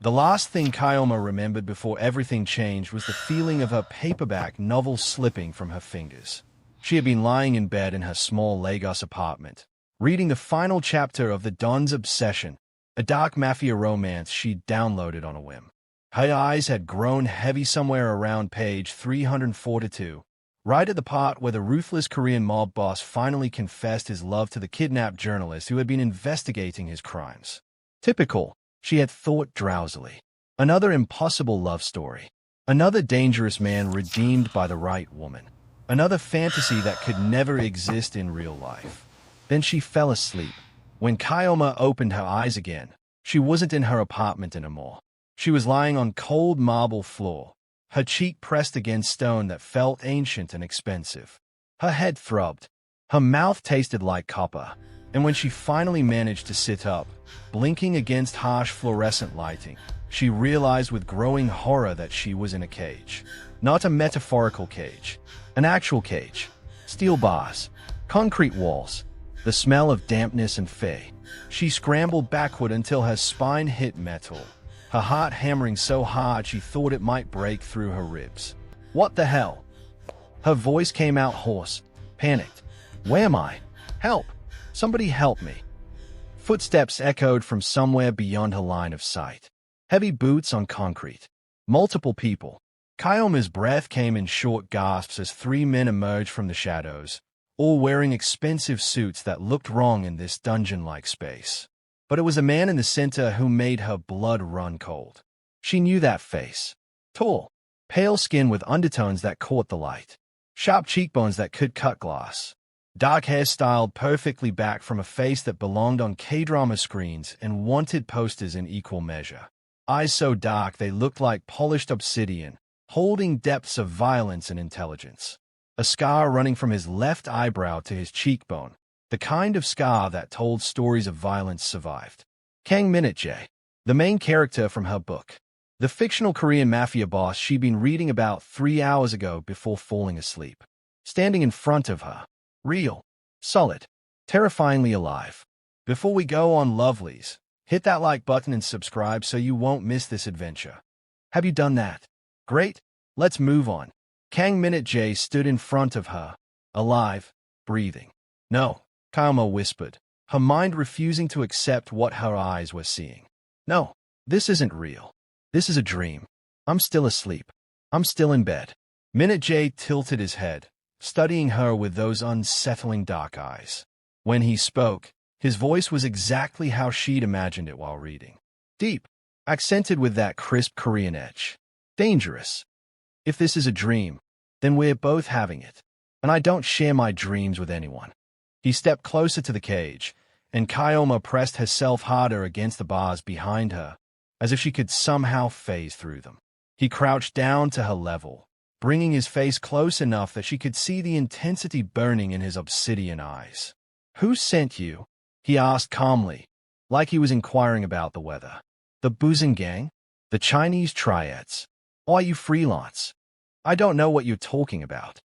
The last thing Chioma remembered before everything changed was the feeling of her paperback novel slipping from her fingers. She had been lying in bed in her small Lagos apartment, reading the final chapter of The Don's Obsession, a dark mafia romance she'd downloaded on a whim. Her eyes had grown heavy somewhere around page 342, right at the part where the ruthless Korean mob boss finally confessed his love to the kidnapped journalist who had been investigating his crimes. Typical, she had thought drowsily. Another impossible love story. Another dangerous man redeemed by the right woman. Another fantasy that could never exist in real life. Then she fell asleep. When Chioma opened her eyes again, she wasn't in her apartment anymore. She was lying on cold marble floor, her cheek pressed against stone that felt ancient and expensive. Her head throbbed. Her mouth tasted like copper. And when she finally managed to sit up, blinking against harsh fluorescent lighting, she realized with growing horror that she was in a cage. Not a metaphorical cage. An actual cage. Steel bars. Concrete walls. The smell of dampness and fey. She scrambled backward until her spine hit metal, her heart hammering so hard she thought it might break through her ribs. What the hell? Her voice came out hoarse, panicked. Where am I? Help! Somebody help me. Footsteps echoed from somewhere beyond her line of sight. Heavy boots on concrete. Multiple people. Chioma's breath came in short gasps as 3 men emerged from the shadows, all wearing expensive suits that looked wrong in this dungeon-like space. But it was a man in the center who made her blood run cold. She knew that face. Tall, pale skin with undertones that caught the light. Sharp cheekbones that could cut glass. Dark hair styled perfectly back from a face that belonged on K-drama screens and wanted posters in equal measure. Eyes so dark they looked like polished obsidian, holding depths of violence and intelligence. A scar running from his left eyebrow to his cheekbone, the kind of scar that told stories of violence survived. Min Jae, the main character from her book. The fictional Korean mafia boss she'd been reading about 3 hours ago before falling asleep. Standing in front of her. Real, solid, terrifyingly alive. Before we go on, lovelies, hit that like button and subscribe so you won't miss this adventure. Have you done that? Great, let's move on. Min Jae stood in front of her, alive, breathing. No, Chioma whispered, her mind refusing to accept what her eyes were seeing. No, this isn't real. This is a dream. I'm still asleep. I'm still in bed. Min Jae tilted his head, studying her with those unsettling dark eyes. When he spoke, his voice was exactly how she'd imagined it while reading. Deep, accented with that crisp Korean edge. Dangerous. If this is a dream, then we're both having it. And I don't share my dreams with anyone. He stepped closer to the cage, and Chioma pressed herself harder against the bars behind her, as if she could somehow phase through them. He crouched down to her level, bringing his face close enough that she could see the intensity burning in his obsidian eyes. Who sent you? He asked calmly, like he was inquiring about the weather. The Busan gang? The Chinese triads? Or are you freelance? I don't know what you're talking about.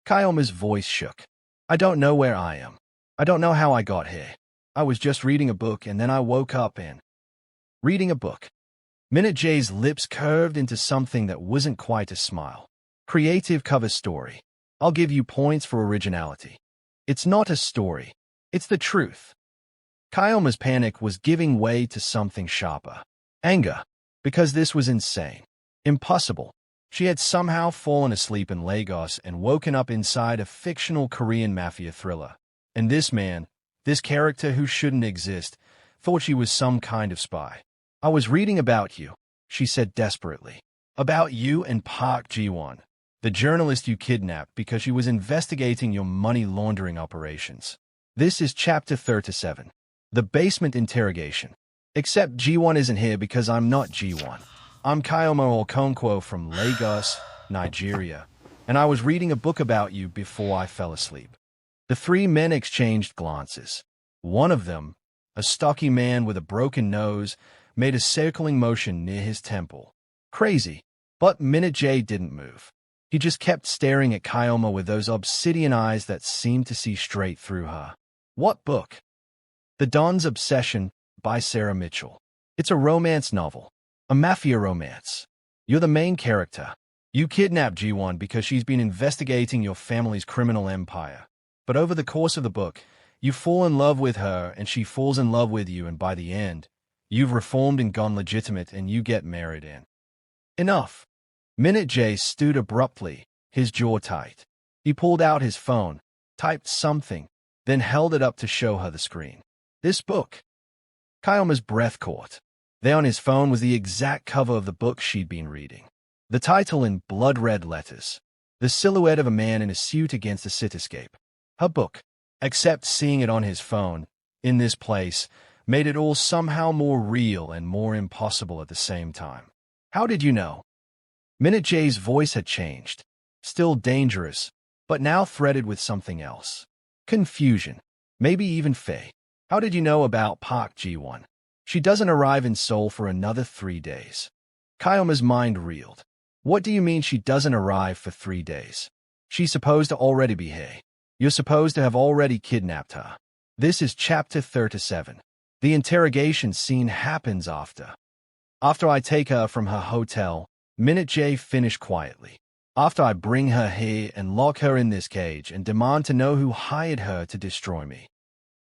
Chioma's voice shook. I don't know where I am. I don't know how I got here. I was just reading a book and then I woke up and... Reading a book. Min Jae's lips curved into something that wasn't quite a smile. Creative cover story. I'll give you points for originality. It's not a story. It's the truth. Chioma's panic was giving way to something sharper. Anger. Because this was insane. Impossible. She had somehow fallen asleep in Lagos and woken up inside a fictional Korean mafia thriller. And this man, this character who shouldn't exist, thought she was some kind of spy. I was reading about you, she said desperately. About you and Park Ji-won, the journalist you kidnapped because she was investigating your money laundering operations. This is chapter 37. The basement interrogation. Except Ji-won isn't here because I'm not Ji-won. I'm Chioma Okonkwo from Lagos, Nigeria, and I was reading a book about you before I fell asleep. The 3 men exchanged glances. One of them, a stocky man with a broken nose, made a circling motion near his temple. Crazy, but Min Jae didn't move. He just kept staring at Chioma with those obsidian eyes that seemed to see straight through her. What book? The Don's Obsession by Sarah Mitchell. It's a romance novel. A mafia romance. You're the main character. You kidnap G1 because she's been investigating your family's criminal empire. But over the course of the book, you fall in love with her and she falls in love with you, and by the end, you've reformed and gone legitimate and you get married in. Enough. Min Jae stood abruptly, his jaw tight. He pulled out his phone, typed something, then held it up to show her the screen. This book. Chioma's breath caught. There on his phone was the exact cover of the book she'd been reading. The title in blood-red letters. The silhouette of a man in a suit against a cityscape. Her book. Except seeing it on his phone, in this place, made it all somehow more real and more impossible at the same time. How did you know? Min Jae's voice had changed. Still dangerous, but now threaded with something else. Confusion. Maybe even Faye. How did you know about Park Ji-won? She doesn't arrive in Seoul for another 3 days. Chioma's mind reeled. What do you mean she doesn't arrive for 3 days? She's supposed to already be here. You're supposed to have already kidnapped her. This is chapter 37. The interrogation scene happens after. After I take her from her hotel, Min Jae finished quietly. After I bring her here and lock her in this cage and demand to know who hired her to destroy me.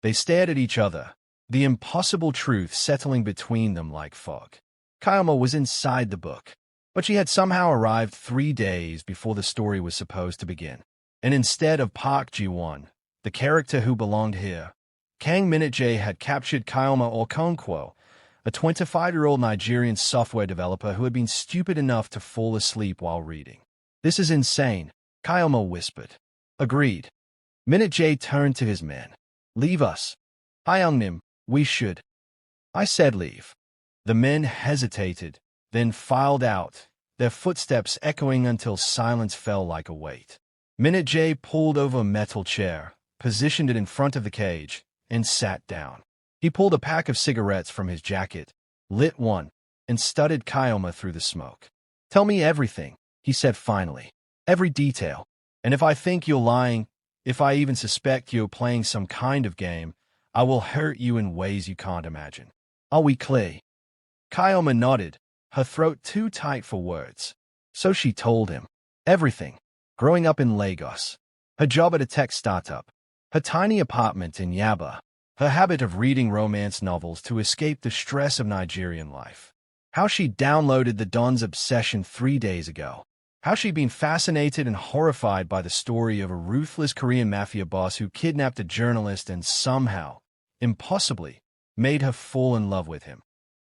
They stared at each other, the impossible truth settling between them like fog. Chioma was inside the book, but she had somehow arrived 3 days before the story was supposed to begin. And instead of Park Ji-won, the character who belonged here, Kang Min Jae had captured Chioma Okonkwo, a 25-year-old Nigerian software developer who had been stupid enough to fall asleep while reading. This is insane, Chioma whispered. Agreed. Min Jae turned to his men. Leave us. Hyungnim, we should. I said leave. The men hesitated, then filed out, their footsteps echoing until silence fell like a weight. Min Jae pulled over a metal chair, positioned it in front of the cage, and sat down. He pulled a pack of cigarettes from his jacket, lit one, and studied Chioma through the smoke. Tell me everything, he said finally. Every detail. And if I think you're lying, if I even suspect you're playing some kind of game, I will hurt you in ways you can't imagine. Are we clear? Chioma nodded, her throat too tight for words. So she told him. Everything. Growing up in Lagos. Her job at a tech startup. Her tiny apartment in Yaba. Her habit of reading romance novels to escape the stress of Nigerian life. How she downloaded the Don's obsession 3 days ago. How she'd been fascinated and horrified by the story of a ruthless Korean mafia boss who kidnapped a journalist and somehow, impossibly, made her fall in love with him.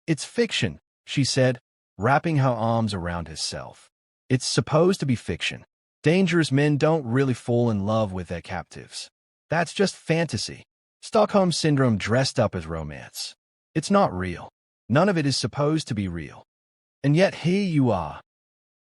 It's fiction, she said, wrapping her arms around herself. It's supposed to be fiction. Dangerous men don't really fall in love with their captives. That's just fantasy. Stockholm Syndrome dressed up as romance. It's not real. None of it is supposed to be real. And yet here you are.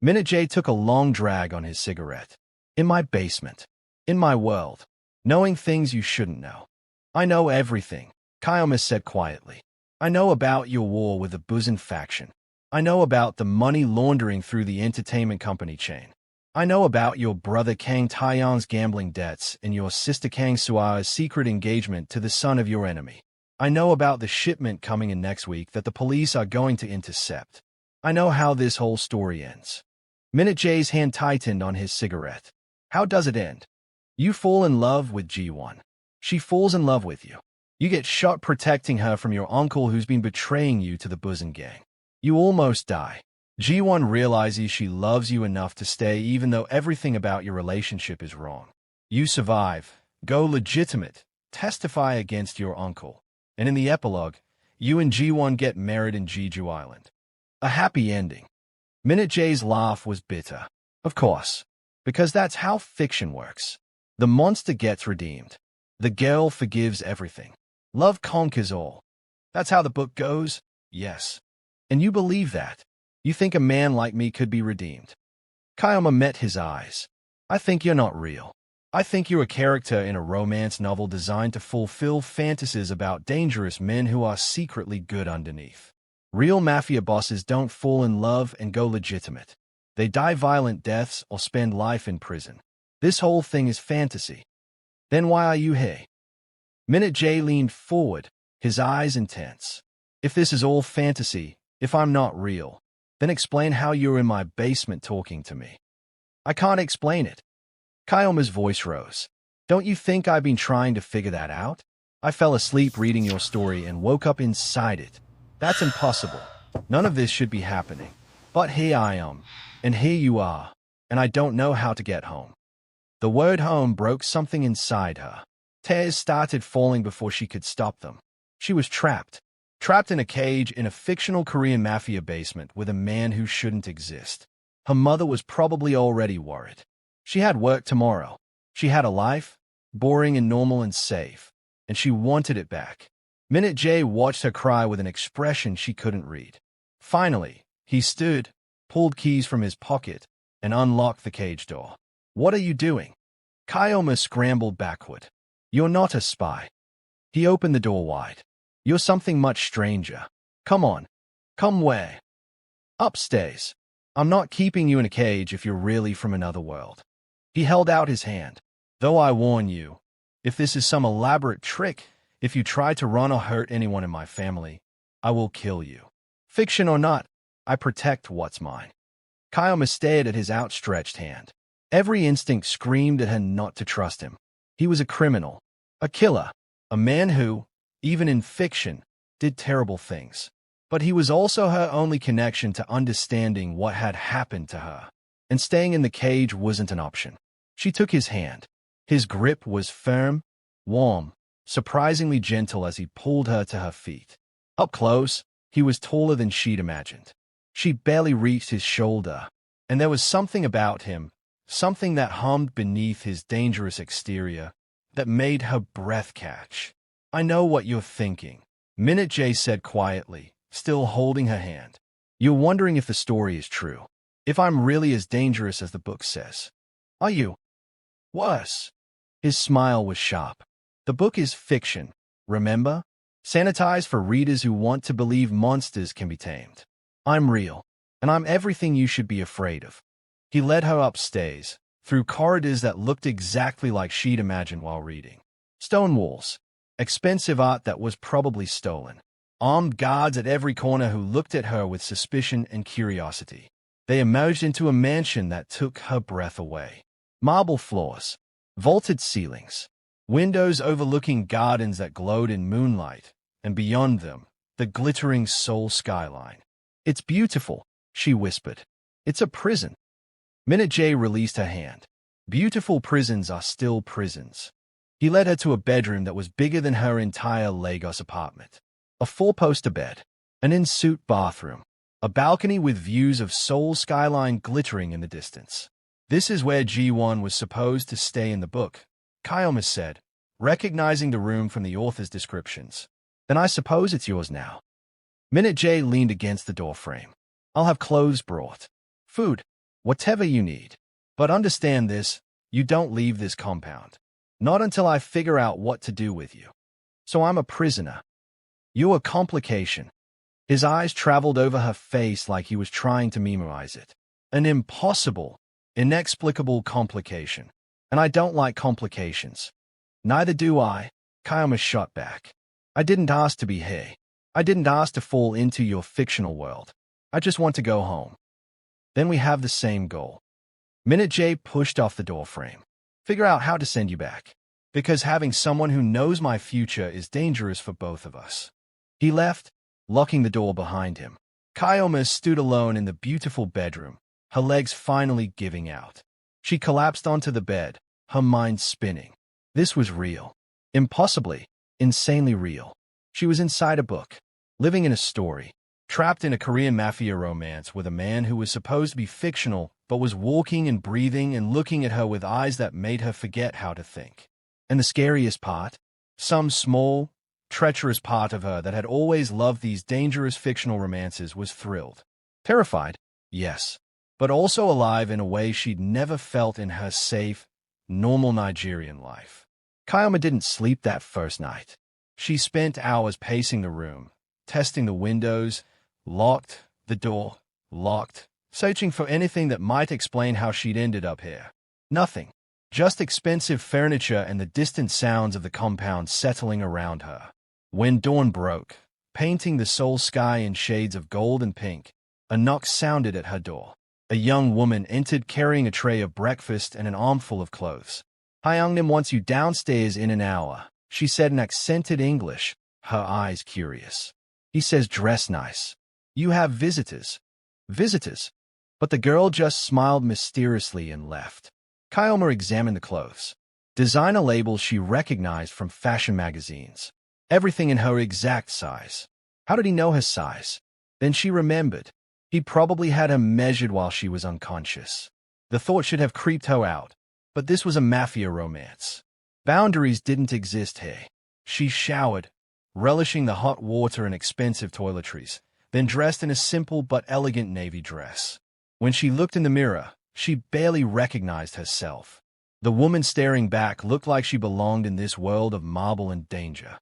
Min Jae took a long drag on his cigarette. In my basement. In my world. Knowing things you shouldn't know. I know everything, Chioma said quietly. I know about your war with the Busan faction. I know about the money laundering through the entertainment company chain. I know about your brother Kang Taeyeon's gambling debts and your sister Kang Sua's secret engagement to the son of your enemy. I know about the shipment coming in next week that the police are going to intercept. I know how this whole story ends. Min Jae's hand tightened on his cigarette. How does it end? You fall in love with Ji-won. She falls in love with you. You get shot protecting her from your uncle who's been betraying you to the Busan gang. You almost die. Ji-won realizes she loves you enough to stay even though everything about your relationship is wrong. You survive, go legitimate, testify against your uncle. And in the epilogue, you and Ji-won get married in Jeju Island. A happy ending. Min Jae's laugh was bitter. Of course. Because that's how fiction works. The monster gets redeemed. The girl forgives everything. Love conquers all. That's how the book goes? Yes. And you believe that? You think a man like me could be redeemed? Chioma met his eyes. I think you're not real. I think you're a character in a romance novel designed to fulfill fantasies about dangerous men who are secretly good underneath. Real mafia bosses don't fall in love and go legitimate. They die violent deaths or spend life in prison. This whole thing is fantasy. Then why are you here? Min Jae leaned forward, his eyes intense. If this is all fantasy, If I'm not real, then explain how you're in my basement talking to me. I can't explain it. Chioma's voice rose. Don't you think I've been trying to figure that out? I fell asleep reading your story and woke up inside it. That's impossible. None of this should be happening. But here I am, and here you are, and I don't know how to get home. The word home broke something inside her. Tears started falling before she could stop them. She was trapped in a cage in a fictional Korean mafia basement with a man who shouldn't exist. Her mother was probably already worried. She had work tomorrow. She had a life, boring and normal and safe, and she wanted it back. Min Jae watched her cry with an expression she couldn't read. Finally, he stood, pulled keys from his pocket, and unlocked the cage door. What are you doing? Chioma scrambled backward. You're not a spy. He opened the door wide. You're something much stranger. Come on. Come where? Upstairs. I'm not keeping you in a cage if you're really from another world. He held out his hand. Though I warn you, if this is some elaborate trick, if you try to run or hurt anyone in my family, I will kill you. Fiction or not, I protect what's mine. Chioma stared at his outstretched hand. Every instinct screamed at her not to trust him. He was a criminal, a killer, a man who, even in fiction, did terrible things. But he was also her only connection to understanding what had happened to her. And staying in the cage wasn't an option. She took his hand. His grip was firm, warm, surprisingly gentle as he pulled her to her feet. Up close, he was taller than she'd imagined. She barely reached his shoulder, and there was something about him, something that hummed beneath his dangerous exterior, that made her breath catch. I know what you're thinking, Min Jae said quietly, still holding her hand. You're wondering if the story is true, if I'm really as dangerous as the book says. Are you? Worse. His smile was sharp. The book is fiction, remember? Sanitized for readers who want to believe monsters can be tamed. I'm real, and I'm everything you should be afraid of. He led her upstairs, through corridors that looked exactly like she'd imagined while reading. Stone walls, expensive art that was probably stolen, armed guards at every corner who looked at her with suspicion and curiosity. They emerged into a mansion that took her breath away. Marble floors, vaulted ceilings, windows overlooking gardens that glowed in moonlight, and beyond them, the glittering Seoul skyline. It's beautiful, she whispered. It's a prison. Min Jae released her hand. Beautiful prisons are still prisons. He led her to a bedroom that was bigger than her entire Lagos apartment. A four-poster bed, an in-suite bathroom, a balcony with views of Seoul skyline glittering in the distance. This is where Ji-won was supposed to stay in the book, Chioma said, recognizing the room from the author's descriptions. Then I suppose it's yours now. Min Jae leaned against the doorframe. I'll have clothes brought. Food. Whatever you need. But understand this, you don't leave this compound. Not until I figure out what to do with you. So I'm a prisoner. You're a complication. His eyes traveled over her face like he was trying to memorize it. An impossible, inexplicable complication. And I don't like complications. Neither do I, Chioma shot back. I didn't ask to be here. I didn't ask to fall into your fictional world. I just want to go home. Then we have the same goal. Min Jae pushed off the doorframe. Figure out how to send you back. Because having someone who knows my future is dangerous for both of us. He left, locking the door behind him. Chioma stood alone in the beautiful bedroom, her legs finally giving out. She collapsed onto the bed, her mind spinning. This was real. Impossibly, insanely real. She was inside a book, living in a story, trapped in a Korean mafia romance with a man who was supposed to be fictional but was walking and breathing and looking at her with eyes that made her forget how to think. And the scariest part, some small, treacherous part of her that had always loved these dangerous fictional romances was thrilled. Terrified, yes, but also alive in a way she'd never felt in her safe, normal Nigerian life. Chioma didn't sleep that first night. She spent hours pacing the room, testing the windows, locked, the door, locked, searching for anything that might explain how she'd ended up here. Nothing. Just expensive furniture and the distant sounds of the compound settling around her. When dawn broke, painting the Seoul sky in shades of gold and pink. A knock sounded at her door. A young woman entered carrying a tray of breakfast and an armful of clothes. Hyungnim wants you downstairs in an hour, she said in accented English, her eyes curious. He says dress nice. You have visitors. Visitors? But the girl just smiled mysteriously and left. Chioma examined the clothes. Designer labels she recognized from fashion magazines. Everything in her exact size. How did he know her size? Then she remembered. He probably had her measured while she was unconscious. The thought should have creeped her out. But this was a mafia romance. Boundaries didn't exist here. She showered, relishing the hot water and expensive toiletries, then dressed in a simple but elegant navy dress. When she looked in the mirror, she barely recognized herself. The woman staring back looked like she belonged in this world of marble and danger.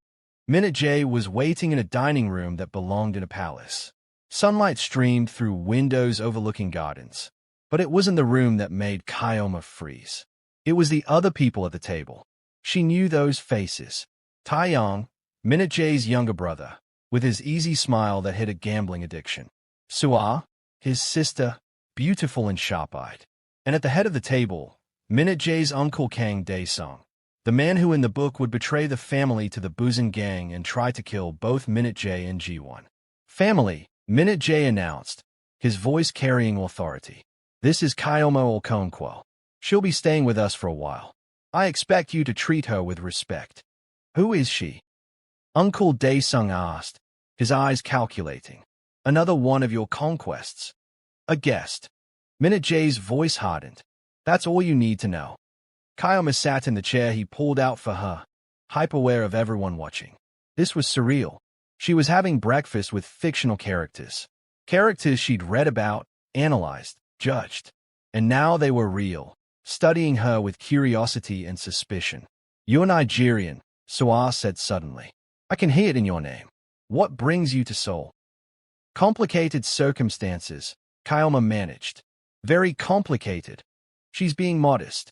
Min Jae was waiting in a dining room that belonged in a palace. Sunlight streamed through windows overlooking gardens. But it wasn't the room that made Chioma freeze. It was the other people at the table. She knew those faces. Taeyong, Min Jae's younger brother, with his easy smile that hid a gambling addiction. Sua, his sister, beautiful and sharp-eyed. And at the head of the table, Min Jae's uncle Kang Dae-sung, the man who in the book would betray the family to the Busan gang and try to kill both Min Jae and Ji-won. Family, Min Jae announced, his voice carrying authority. This is Chioma Okonkwo. She'll be staying with us for a while. I expect you to treat her with respect. Who is she? Uncle Dae-sung asked, his eyes calculating. Another one of your conquests. A guest. Min Jae's voice hardened. That's all you need to know. Chioma sat in the chair he pulled out for her, hyper-aware of everyone watching. This was surreal. She was having breakfast with fictional characters. Characters she'd read about, analyzed, judged. And now they were real, studying her with curiosity and suspicion. You're Nigerian, Sua said suddenly. I can hear it in your name. What brings you to Seoul? Complicated circumstances, Chioma managed. Very complicated. She's being modest.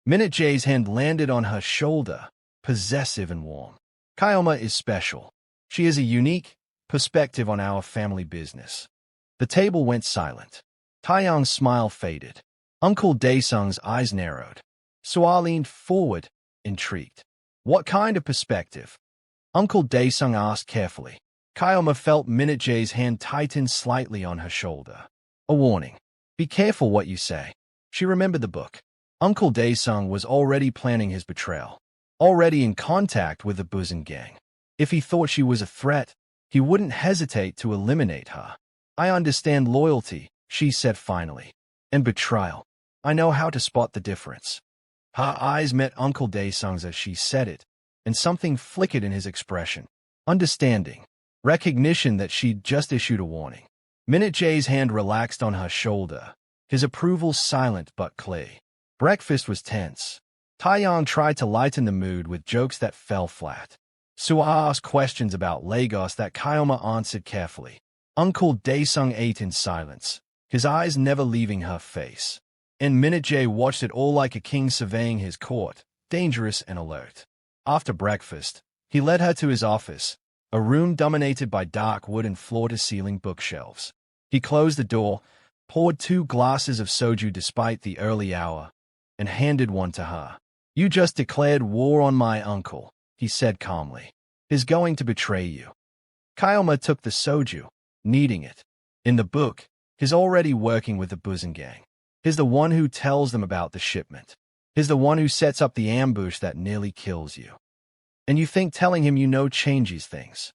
Min Jae's hand landed on her shoulder, possessive and warm. Chioma is special. She has a unique perspective on our family business. The table went silent. Taeyong's smile faded. Uncle Dae-sung's eyes narrowed. Sua leaned forward, intrigued. What kind of perspective? Uncle Dae-sung asked carefully. Chioma felt Min Jae's hand tighten slightly on her shoulder. A warning. Be careful what you say. She remembered the book. Uncle Dae-sung was already planning his betrayal. Already in contact with the Busan gang. If he thought she was a threat, he wouldn't hesitate to eliminate her. I understand loyalty, she said finally. And betrayal. I know how to spot the difference. Her eyes met Uncle Dae-sung's as she said it, and something flickered in his expression. Understanding. Recognition that she'd just issued a warning. Min Jae's hand relaxed on her shoulder, his approval silent but clear. Breakfast was tense. Taeyong tried to lighten the mood with jokes that fell flat. Sua asked questions about Lagos that Chioma answered carefully. Uncle Dae-sung ate in silence, his eyes never leaving her face. And Min Jae watched it all like a king surveying his court, dangerous and alert. After breakfast, he led her to his office, a room dominated by dark wood and floor-to-ceiling bookshelves. He closed the door, poured 2 glasses of soju despite the early hour, and handed one to her. You just declared war on my uncle, he said calmly. He's going to betray you. Chioma took the soju, kneading it. In the book, he's already working with the Busan gang. He's the one who tells them about the shipment. He's the one who sets up the ambush that nearly kills you. And you think telling him you know changes things.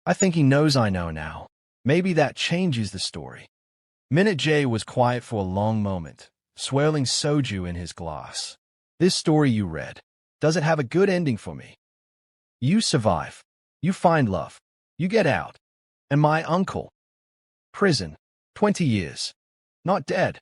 I think he knows I know now. Maybe that changes the story. Min Jae was quiet for a long moment, swirling soju in his glass. This story you read, does it have a good ending for me? You survive. You find love. You get out. And my uncle? Prison. 20 years. Not dead.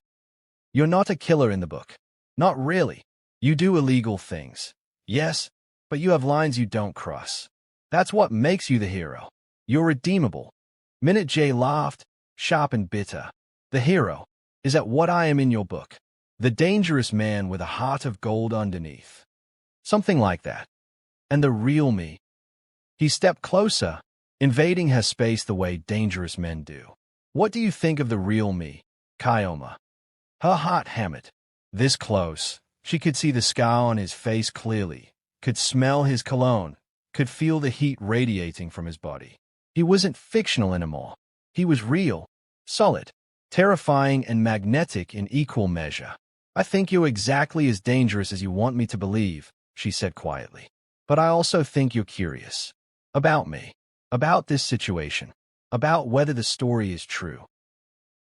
You're not a killer in the book. Not really. You do illegal things. Yes, but you have lines you don't cross. That's what makes you the hero. You're redeemable. Min Jae laughed, sharp and bitter. The hero. Is that what I am in your book? The dangerous man with a heart of gold underneath. Something like that. And the real me. He stepped closer, invading her space the way dangerous men do. What do you think of the real me, Chioma? Her heart hammered. This close, she could see the scar on his face clearly, could smell his cologne, could feel the heat radiating from his body. He wasn't fictional anymore. He was real, solid, terrifying, and magnetic in equal measure. I think you're exactly as dangerous as you want me to believe, she said quietly. But I also think you're curious. About me. About this situation. About whether the story is true.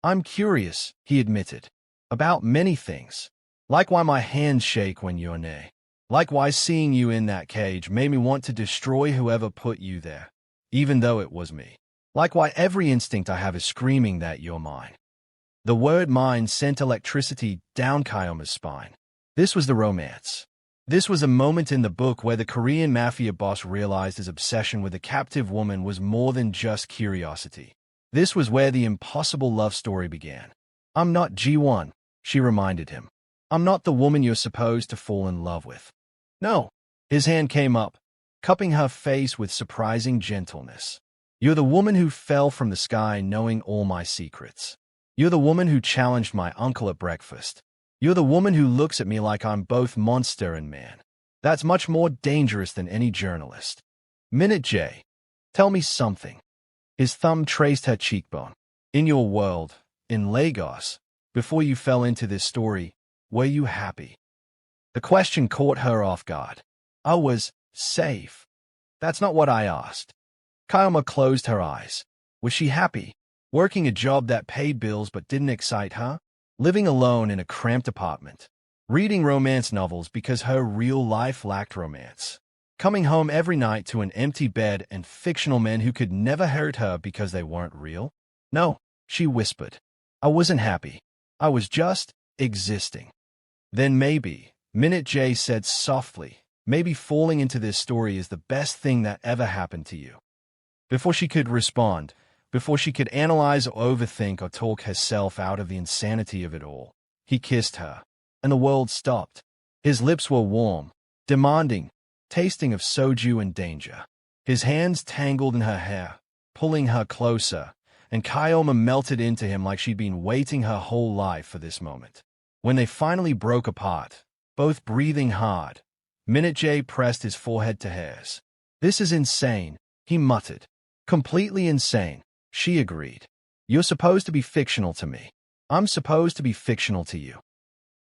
I'm curious, he admitted. About many things. Like why my hands shake when you're near. Like why seeing you in that cage made me want to destroy whoever put you there, even though it was me. Like why every instinct I have is screaming that you're mine. The word mine sent electricity down Chioma's spine. This was the romance. This was a moment in the book where the Korean Mafia boss realized his obsession with a captive woman was more than just curiosity. This was where the impossible love story began. I'm not G1, she reminded him. I'm not the woman you're supposed to fall in love with. No. His hand came up, cupping her face with surprising gentleness. You're the woman who fell from the sky knowing all my secrets. You're the woman who challenged my uncle at breakfast. You're the woman who looks at me like I'm both monster and man. That's much more dangerous than any journalist. Min Jae, tell me something. His thumb traced her cheekbone. In your world, in Lagos, before you fell into this story, were you happy? The question caught her off guard. I was safe. That's not what I asked. Chioma closed her eyes. Was she happy? Working a job that paid bills but didn't excite her? Living alone in a cramped apartment? Reading romance novels because her real life lacked romance? Coming home every night to an empty bed and fictional men who could never hurt her because they weren't real? No, she whispered. I wasn't happy. I was just existing. Then maybe, Min Jae said softly, maybe falling into this story is the best thing that ever happened to you. Before she could respond, before she could analyze or overthink or talk herself out of the insanity of it all, he kissed her, and the world stopped. His lips were warm, demanding, tasting of soju and danger. His hands tangled in her hair, pulling her closer, and Chioma melted into him like she'd been waiting her whole life for this moment. When they finally broke apart, both breathing hard, Min Jae pressed his forehead to hers. This is insane, he muttered. Completely insane, she agreed. You're supposed to be fictional to me. I'm supposed to be fictional to you.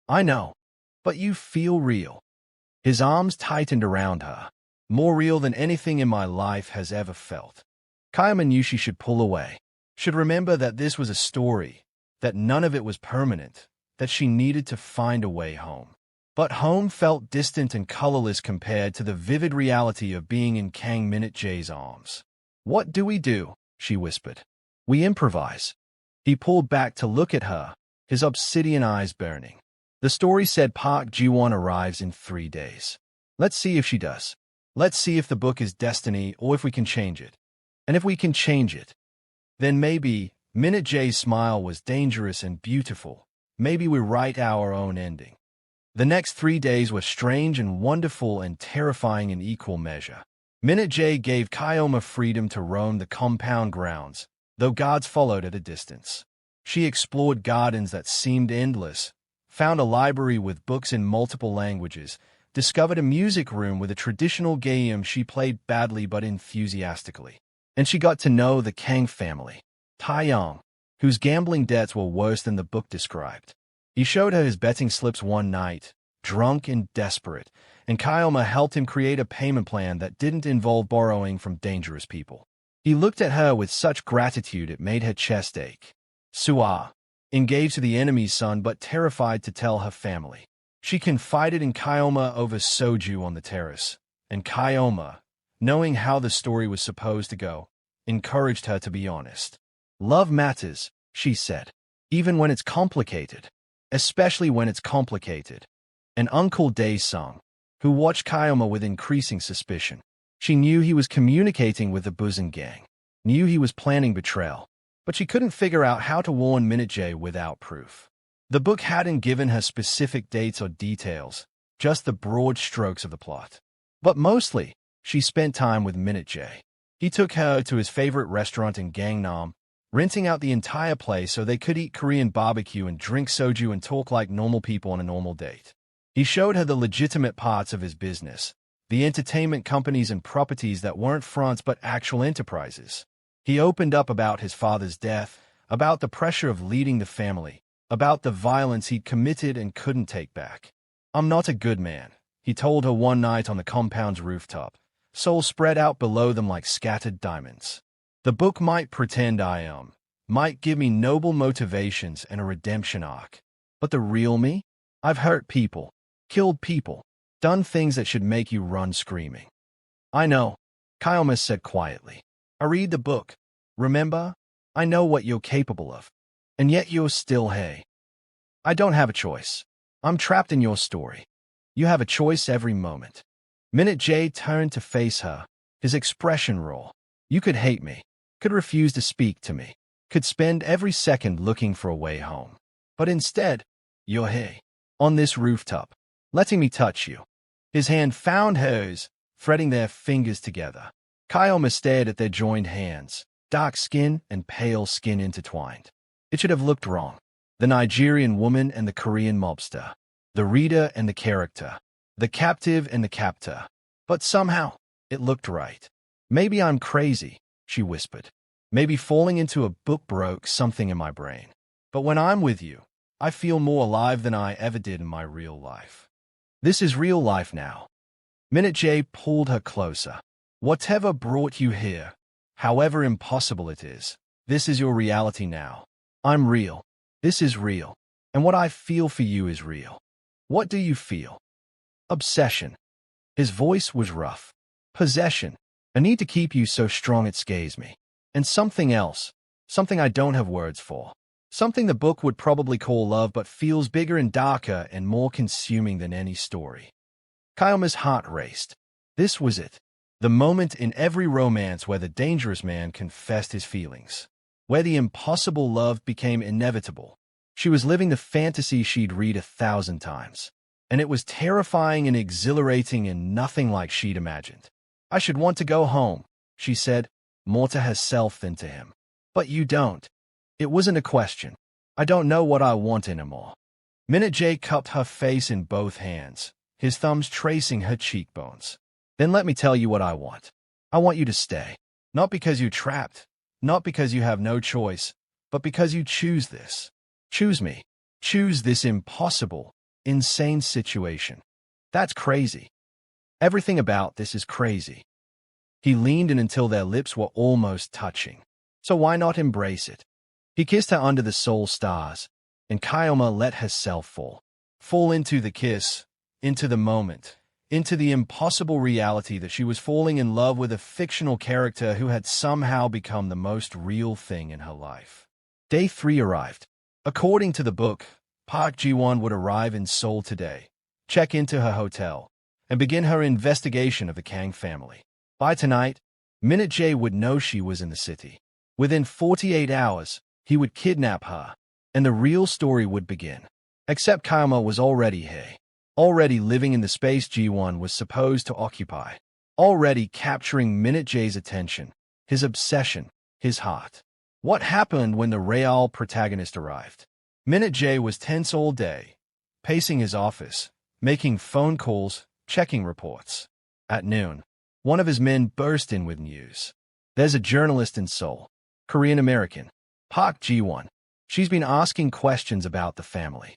I know, but you feel real. His arms tightened around her, more real than anything in my life has ever felt. Chioma knew she should pull away, should remember that this was a story, that none of it was permanent, that she needed to find a way home. But home felt distant and colorless compared to the vivid reality of being in Kang Min Jae's arms. What do we do? She whispered. We improvise. He pulled back to look at her, his obsidian eyes burning. The story said Park Ji-won arrives in 3 days. Let's see if she does. Let's see if the book is destiny or if we can change it. And if we can change it, then maybe Min Jae's smile was dangerous and beautiful. Maybe we write our own ending. The next 3 days were strange and wonderful and terrifying in equal measure. Min Jae gave Chioma freedom to roam the compound grounds, though guards followed at a distance. She explored gardens that seemed endless, found a library with books in multiple languages, discovered a music room with a traditional game she played badly but enthusiastically. And she got to know the Kang family, Taeyong, whose gambling debts were worse than the book described. He showed her his betting slips one night, drunk and desperate, and Chioma helped him create a payment plan that didn't involve borrowing from dangerous people. He looked at her with such gratitude it made her chest ache. Sua, engaged to the enemy's son but terrified to tell her family. She confided in Chioma over soju on the terrace, and Chioma, knowing how the story was supposed to go, encouraged her to be honest. Love matters, she said, even when it's complicated. Especially when it's complicated. And Uncle Dae-sung, who watched Chioma with increasing suspicion. She knew he was communicating with the Busan gang, knew he was planning betrayal, but she couldn't figure out how to warn Min Jae without proof. The book hadn't given her specific dates or details, just the broad strokes of the plot. But mostly, she spent time with Min Jae. He took her to his favorite restaurant in Gangnam, renting out the entire place so they could eat Korean barbecue and drink soju and talk like normal people on a normal date. He showed her the legitimate parts of his business, the entertainment companies and properties that weren't fronts but actual enterprises. He opened up about his father's death, about the pressure of leading the family, about the violence he'd committed and couldn't take back. "I'm not a good man," he told her one night on the compound's rooftop, soul spread out below them like scattered diamonds. "The book might pretend I am, might give me noble motivations and a redemption arc. But the real me? I've hurt people, killed people, done things that should make you run screaming." "I know," Chioma said quietly. "I read the book. Remember? I know what you're capable of. And yet you're still hey. I don't have a choice. I'm trapped in your story. You have a choice every moment." Min Jae turned to face her, his expression raw. "You could hate me, could refuse to speak to me, could spend every second looking for a way home. But instead, you're here, on this rooftop, letting me touch you." His hand found hers, threading their fingers together. Chioma stared at their joined hands, dark skin and pale skin intertwined. It should have looked wrong. The Nigerian woman and the Korean mobster, the reader and the character, the captive and the captor. But somehow, it looked right. "Maybe I'm crazy," she whispered. "Maybe falling into a book broke something in my brain. But when I'm with you, I feel more alive than I ever did in my real life. This is real life now." Min Jae pulled her closer. "Whatever brought you here, however impossible it is, this is your reality now. I'm real. This is real. And what I feel for you is real." "What do you feel?" "Obsession." His voice was rough. "Possession. A need to keep you so strong it scares me. And something else. Something I don't have words for. Something the book would probably call love but feels bigger and darker and more consuming than any story." Chioma's heart raced. This was it. The moment in every romance where the dangerous man confessed his feelings, where the impossible love became inevitable. She was living the fantasy she'd read 1,000 times. And it was terrifying and exhilarating and nothing like she'd imagined. "I should want to go home," she said, more to herself than to him. "But you don't." It wasn't a question. "I don't know what I want anymore." Min Jae cupped her face in both hands, his thumbs tracing her cheekbones. "Then let me tell you what I want. I want you to stay. Not because you're trapped, not because you have no choice, but because you choose this. Choose me. Choose this impossible, insane situation. That's crazy. Everything about this is crazy." He leaned in until their lips were almost touching. So why not embrace it? He kissed her under the soul stars, and Chioma let herself fall into the kiss, into the moment, into the impossible reality that she was falling in love with a fictional character who had somehow become the most real thing in her life. Day 3 arrived. According to the book, Park Ji-won would arrive in Seoul today, check into her hotel, and begin her investigation of the Kang family. By tonight, Min Jae would know she was in the city. Within 48 hours, he would kidnap her, and the real story would begin. Except Chioma was already here, already living in the space Ji-won was supposed to occupy, already capturing Min Jae's attention, his obsession, his heart. What happened when the real protagonist arrived? Min Jae was tense all day, pacing his office, making phone calls, checking reports. At noon, one of his men burst in with news. "There's a journalist in Seoul, Korean-American, Park Ji-won. She's been asking questions about the family."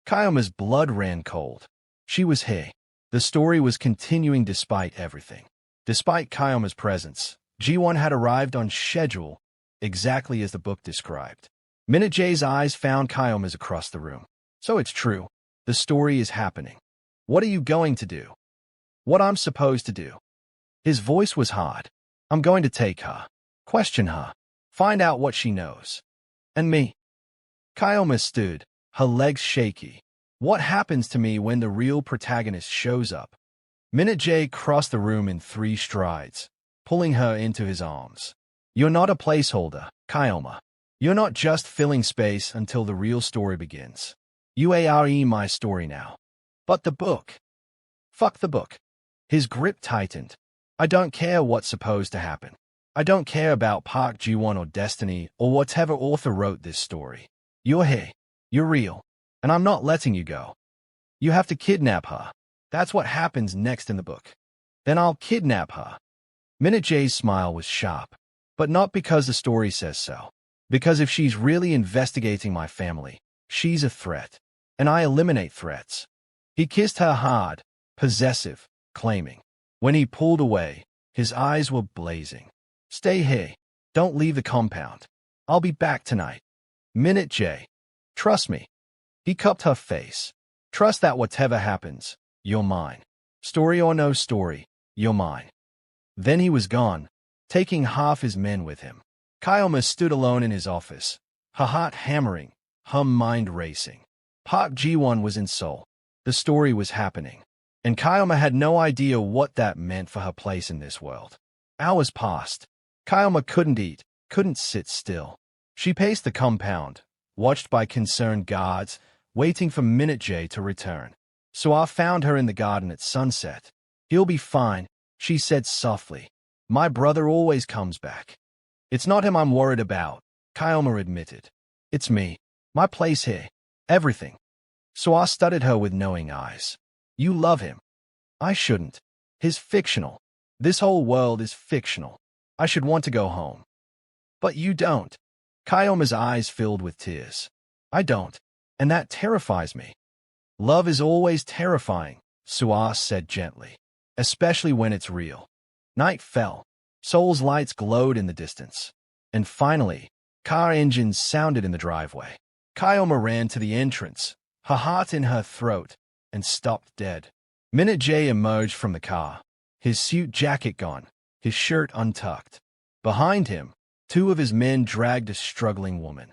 Chioma's blood ran cold. She was here. The story was continuing despite everything. Despite Chioma's presence, Ji-won had arrived on schedule, exactly as the book described. Min Jae's eyes found Chioma's across the room. "So it's true. The story is happening. What are you going to do?" "What I'm supposed to do." His voice was hard. "I'm going to take her, question her, find out what she knows. And me." Chioma stood, her legs shaky. "What happens to me when the real protagonist shows up?" Min Jae crossed the room in 3 strides, pulling her into his arms. "You're not a placeholder, Chioma. You're not just filling space until the real story begins. You are my story now." "But the book." "Fuck the book." His grip tightened. "I don't care what's supposed to happen. I don't care about Park Ji-won or Destiny or whatever author wrote this story. You're here. You're real. And I'm not letting you go. You have to kidnap her. That's what happens next in the book. Then I'll kidnap her. Min Jae's smile was sharp, but not because the story says so. Because if she's really investigating my family, she's a threat, and I eliminate threats. He kissed her hard, possessive, claiming. When he pulled away, his eyes were blazing. Stay here. Don't leave the compound. I'll be back tonight. Min Jae. Trust me. He cupped her face. Trust that whatever happens, you're mine. Story or no story, you're mine. Then he was gone, taking half his men with him. Chioma stood alone in his office, her heart hammering, her mind racing. Park Ji-won was in Seoul. The story was happening, and Chioma had no idea what that meant for her place in this world. Hours passed. Chioma couldn't eat, couldn't sit still. She paced the compound, watched by concerned guards, waiting for Min Jae to return. Suah found her in the garden at sunset. He'll be fine, she said softly. My brother always comes back. It's not him I'm worried about, Chioma admitted. It's me. My place here. Everything. Suah studied her with knowing eyes. You love him. I shouldn't. He's fictional. This whole world is fictional. I should want to go home. But you don't. Chioma's eyes filled with tears. I don't. And that terrifies me. Love is always terrifying, Suah said gently. Especially when it's real. Night fell. Seoul's lights glowed in the distance. And finally, car engines sounded in the driveway. Chioma ran to the entrance, her heart in her throat, and stopped dead. Min Jae emerged from the car, his suit jacket gone, his shirt untucked. Behind him, two of his men dragged a struggling woman.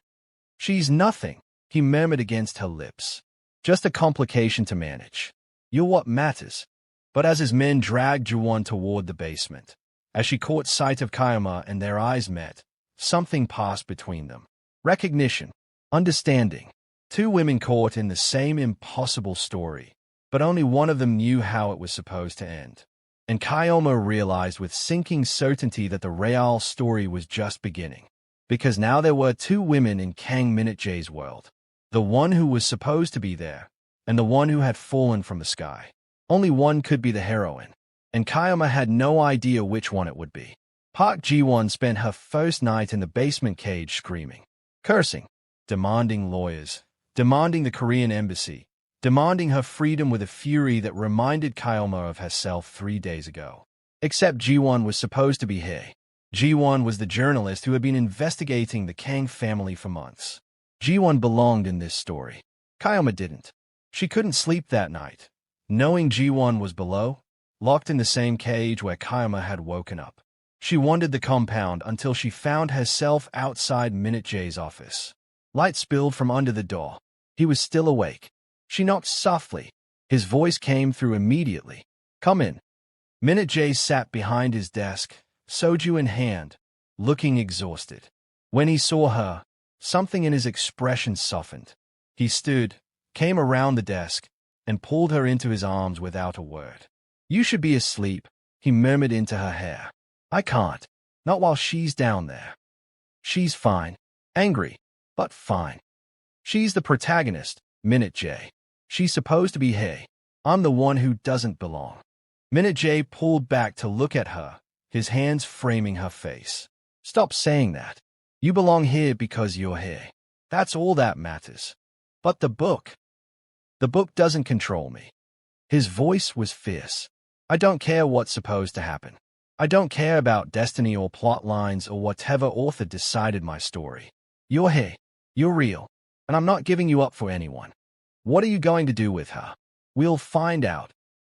She's nothing, he murmured against her lips. Just a complication to manage. You're what matters. But as his men dragged Ji-won toward the basement, as she caught sight of Chioma and their eyes met, something passed between them. Recognition. Understanding. Two women caught in the same impossible story, but only one of them knew how it was supposed to end. And Chioma realized with sinking certainty that the real story was just beginning. Because now there were two women in Kang Min Jae's world. The one who was supposed to be there, and the one who had fallen from the sky. Only one could be the heroine, and Chioma had no idea which one it would be. Park Ji-won spent her first night in the basement cage screaming, cursing, demanding lawyers, demanding the Korean embassy, demanding her freedom with a fury that reminded Chioma of herself 3 days ago. Except Ji-won was supposed to be here. Ji-won was the journalist who had been investigating the Kang family for months. Ji-won belonged in this story. Chioma didn't. She couldn't sleep that night, knowing Ji-won was below, locked in the same cage where Chioma had woken up. She wandered the compound until she found herself outside Min Jae's office. Light spilled from under the door. He was still awake. She knocked softly. His voice came through immediately. Come in. Min Jae sat behind his desk, soju in hand, looking exhausted. When he saw her, something in his expression softened. He stood, came around the desk, and pulled her into his arms without a word. You should be asleep, he murmured into her hair. I can't. Not while she's down there. She's fine. Angry, but fine. She's the protagonist, Min Jae. She's supposed to be here. I'm the one who doesn't belong. Min Jae pulled back to look at her, his hands framing her face. Stop saying that. You belong here because you're here. That's all that matters. But the book. The book doesn't control me. His voice was fierce. I don't care what's supposed to happen. I don't care about destiny or plot lines or whatever author decided my story. You're here. You're real. And I'm not giving you up for anyone. What are you going to do with her? We'll find out.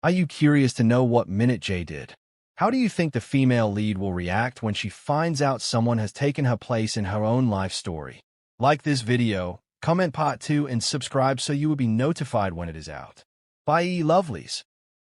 Are you curious to know what Min Jae did? How do you think the female lead will react when she finds out someone has taken her place in her own life story? Like this video, comment part 2 and subscribe so you will be notified when it is out. Bye, lovelies.